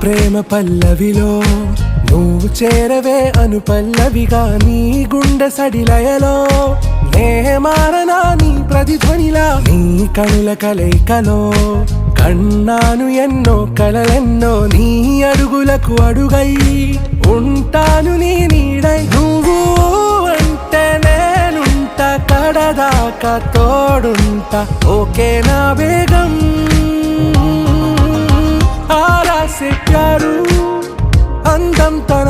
ప్రేమ పల్లవిలో నువ్వు చేరవే అను పల్లవిగా నీ గుండె సడిలయలో నే మారనా నీ ప్రతిధ్వనిలా నీ కనుల కలయికలో కన్నాను ఎన్నో కలలెన్నో నీ అడుగులకు అడుగై ఉంటాను నీ నీడై నువ్వు అంటే నేనుంట కడదాకా తోడుంటా ఓకే నా వేగం ఆరా से प्यारू అందం తన